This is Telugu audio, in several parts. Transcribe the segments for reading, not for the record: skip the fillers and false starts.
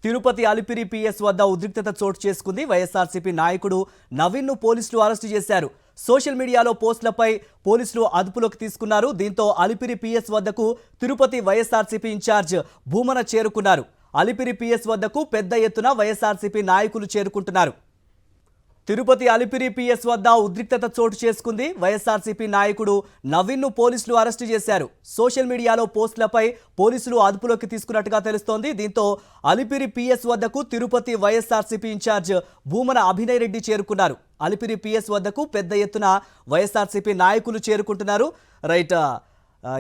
తిరుపతి అలిపిరి పిఎస్ వద్ద ఉద్రిక్తత చోటు చేసుకుంది. వైఎస్ఆర్సీపీ నాయకుడు నవీన్ ను పోలీసులు అరెస్టు చేశారు. సోషల్ మీడియాలో పోస్టులపై పోలీసులు అదుపులోకి తీసుకున్నారు. దీంతో అలిపిరి పిఎస్ వద్దకు తిరుపతి వైఎస్ఆర్సీపీ ఇన్ఛార్జ్ భూమన చేరుకున్నారు. అలిపిరి పిఎస్ వద్దకు పెద్ద ఎత్తున వైఎస్ఆర్సీపీ నాయకులు చేరుకుంటున్నారు. తిరుపతి అలిపిరి పిఎస్ వద్ద ఉద్రిక్తత చోటు చేసుకుంది. వైఎస్ఆర్సీపీ నాయకుడు నవీన్ ను పోలీసులు అరెస్టు చేశారు. సోషల్ మీడియాలో పోస్టులపై పోలీసులు అదుపులోకి తీసుకున్నట్టుగా తెలుస్తోంది. దీంతో అలిపిరి పిఎస్ వద్దకు తిరుపతి వైఎస్ఆర్సీపీ ఇన్ఛార్జ్ భూమన అభినయ్ రెడ్డి చేరుకున్నారు. అలిపిరి పిఎస్ వద్దకు పెద్ద ఎత్తున వైఎస్ఆర్సీపీ నాయకులు చేరుకుంటున్నారు. రైట్,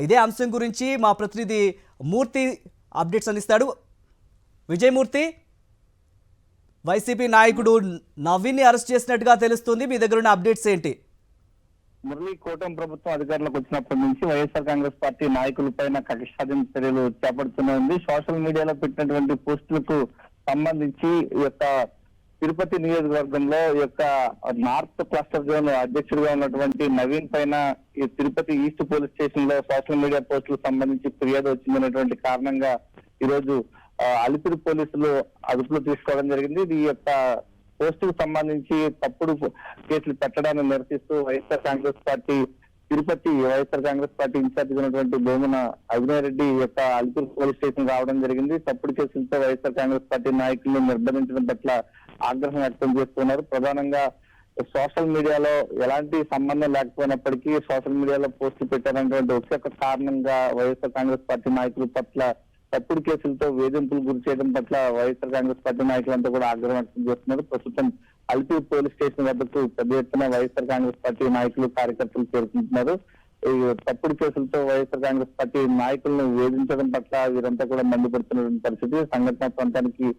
ఇదే అంశం గురించి మా ప్రతినిధి మూర్తి అప్డేట్స్ అందిస్తాడు. విజయమూర్తి, వైసీపీ నాయకుడు నవీన్ ని అరెస్ట్ చేసినట్టుగా తెలుస్తుంది. మీ దగ్గర ఉన్న అప్డేట్స్ ఏంటి? మురళీ, కూటమి ప్రభుత్వం అధికారంలోకి వచ్చినప్పటి నుంచి వైఎస్ఆర్ కాంగ్రెస్ పార్టీ నాయకుల పైన కక్ష సాధింపు చర్యలు చేపడుతూనే సోషల్ మీడియాలో పెట్టినటువంటి పోస్టులకు సంబంధించి ఈ యొక్క తిరుపతి నియోజకవర్గంలో ఈ యొక్క నార్త్ క్లస్టర్ జోన్ అధ్యక్షుడిగా ఉన్నటువంటి నవీన్ పైన ఈ తిరుపతి ఈస్ట్ పోలీస్ స్టేషన్ లో సోషల్ మీడియా పోస్టులకు సంబంధించి ఫిర్యాదు వచ్చిందనేటువంటి కారణంగా ఈ రోజు అలిపిరి పోలీసులు అదుపులో తీసుకోవడం జరిగింది. ఈ యొక్క పోస్టుకు సంబంధించి తప్పుడు కేసులు పెట్టడాన్ని నిరసిస్తూ వైఎస్ఆర్ కాంగ్రెస్ పార్టీ ఇన్ఛార్జ్ ఉన్నటువంటి భూమన అభినయ్ రెడ్డి యొక్క అలిపిరి పోలీస్ స్టేషన్ రావడం జరిగింది. తప్పుడు కేసులతో వైఎస్ఆర్ కాంగ్రెస్ పార్టీ నాయకులను నిర్బంధించడం పట్ల ఆగ్రహం వ్యక్తం చేస్తున్నారు. ప్రధానంగా సోషల్ మీడియాలో ఎలాంటి సంబంధం లేకపోయినప్పటికీ సోషల్ మీడియాలో పోస్టులు పెట్టారనేటువంటి ఒక్క కారణంగా వైఎస్ఆర్ కాంగ్రెస్ పార్టీ నాయకుల పట్ల తప్పుడు కేసులతో వేధింపులు గురి చేయడం పట్ల వైఎస్ఆర్ కాంగ్రెస్ పార్టీ నాయకులంతా కూడా ఆగ్రహం వ్యక్తం చేస్తున్నారు. ప్రస్తుతం అలిపిరి పోలీస్ స్టేషన్ వద్దకు పెద్ద ఎత్తున వైఎస్ఆర్ కాంగ్రెస్ పార్టీ నాయకులు కార్యకర్తలు చేరుకుంటున్నారు. ఈ తప్పుడు కేసులతో వైఎస్ఆర్ కాంగ్రెస్ పార్టీ నాయకులను వేధించడం పట్ల వీరంతా కూడా మండిపడుతున్న పరిస్థితి. సంఘటన ప్రాంతానికి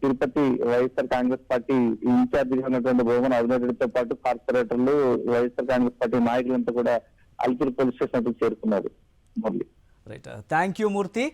తిరుపతి వైఎస్ఆర్ కాంగ్రెస్ పార్టీ ఇన్ఛార్జిగా ఉన్నటువంటి భూమన అభినయ్ రెడ్డితో పాటు కార్పొరేటర్లు వైఎస్ఆర్ కాంగ్రెస్ పార్టీ నాయకులంతా కూడా అలిపిరి పోలీస్ స్టేషన్ వద్దకు చేరుకున్నారు. Right, thank you Murthy.